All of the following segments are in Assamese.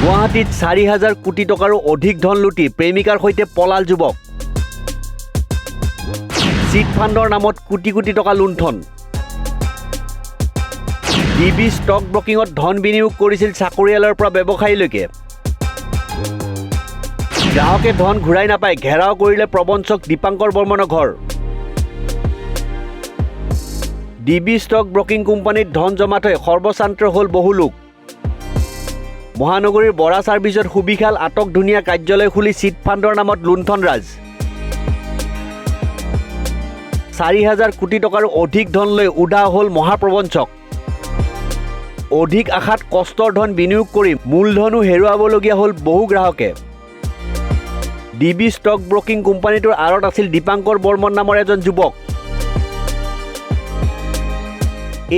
গুৱাহাটীত 4,000 কোটি টকাৰো অধিক ধন লুটি প্ৰেমিকাৰ সৈতে পলাল যুৱক। চিট ফাণ্ডৰ নামত কোটি কোটি টকা লুণ্ঠন। ডিবি ষ্টক ব্ৰকিঙত ধন বিনিয়োগ কৰিছিল চাকৰিয়ালৰ পৰা ব্যৱসায়ীলৈকে। গ্ৰাহকে ধন ঘূৰাই নাপায়, ঘেৰাও কৰিলে প্ৰবঞ্চক দীপাংকৰ বৰ্মনৰ ঘৰ। ডিবি ষ্টক ব্ৰকিং কোম্পানীত ধন জমা থৈ সৰ্বশান্ত হ'ল বহু লোক। মহানগৰীৰ বৰা ছাৰ্ভিচত সুবিশাল আটক ধুনীয়া কাৰ্যালয় খুলি চিট ফাণ্ডৰ নামত লুণ্ঠন ৰাজ। 4,000 কোটি টকাৰো অধিক ধন লৈ উধা হ'ল মহাপ্ৰবঞ্চক। অধিক আশাত কষ্টৰ ধন বিনিয়োগ কৰি মূলধনো হেৰুৱাবলগীয়া হ'ল বহু গ্ৰাহকে। ডিবি ষ্টক ব্ৰকিং কোম্পানীটোৰ আঁৰত আছিল দীপাংকৰ বৰ্মন নামৰ এজন যুৱক।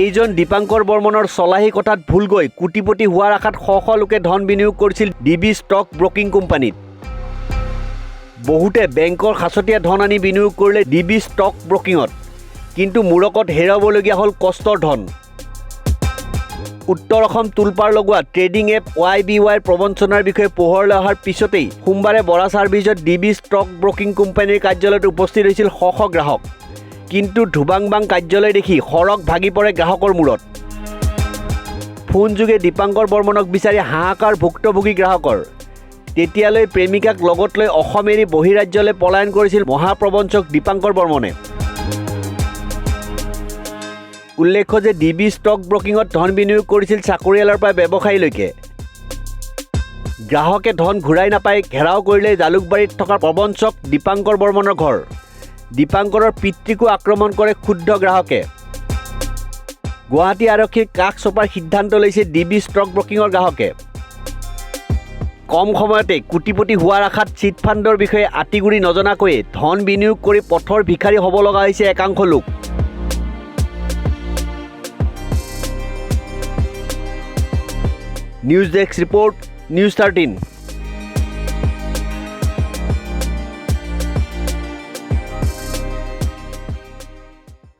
এইজন দীপাংকৰ বৰ্মনৰ চলাহী কথাত ভুল গৈ কোটিপতি হোৱাৰ আশাত শ শ লোকে ধন বিনিয়োগ কৰিছিল ডিবি ষ্টক ব্ৰকিং কোম্পানীত। বহুতে বেংকৰ সাঁচতীয়া ধন আনি বিনিয়োগ কৰিলে ডিবি ষ্টক ব্ৰকিঙত, কিন্তু মূৰকত হেৰুৱাবলগীয়া হ'ল কষ্টৰ ধন। উত্তৰ অসম তোলপাৰ লগোৱা ট্ৰেডিং এপ YBYৰ প্ৰবঞ্চনাৰ বিষয়ে পোহৰলৈ অহাৰ পিছতেই সোমবাৰে বৰা ছাৰ্ভিচত ডিবি ষ্টক ব্ৰকিং কোম্পানীৰ কাৰ্যালয়ত উপস্থিত হৈছিল শ শ গ্ৰাহক। কিন্তু ধুবাং-বাং কাৰ্যালয় দেখি সৰগ ভাগি পৰে গ্ৰাহকৰ মূৰত। ফোনযোগে দীপাংকৰ বৰ্মনক বিচাৰি হাহাকাৰ ভুক্তভোগী গ্ৰাহকৰ। তেতিয়ালৈ প্ৰেমিকাক লগত লৈ অসম এৰি বহিৰাজ্যলৈ পলায়ন কৰিছিল মহাপ্ৰবঞ্চক দীপাংকৰ বৰ্মনে। উল্লেখ্য যে ডিবি ষ্টক ব্ৰকিঙত ধন বিনিয়োগ কৰিছিল চাকৰিয়ালৰ পৰা ব্যৱসায়ীলৈকে। গ্ৰাহকে ধন ঘূৰাই নাপায়, ঘেৰাও কৰিলে জালুকবাৰীত থকা প্ৰবঞ্চক দীপাংকৰ বৰ্মনৰ ঘৰ। দীপাংকৰৰ পিতৃকো আক্ৰমণ কৰে ক্ষুব্ধ গ্ৰাহকে। গুৱাহাটী আৰক্ষীৰ কাষ চপাৰ সিদ্ধান্ত লৈছে ডিবি ষ্টক ব্ৰকিঙৰ গ্ৰাহকে। কম সময়তে কোটিপতি হোৱাৰ আশাত চিট ফাণ্ডৰ বিষয়ে আঁতিগুৰি নজনাকৈয়ে ধন বিনিয়োগ কৰি পথৰ ভিখাৰী হ'ব লগা হৈছে একাংশ লোক। News desk report, news 13।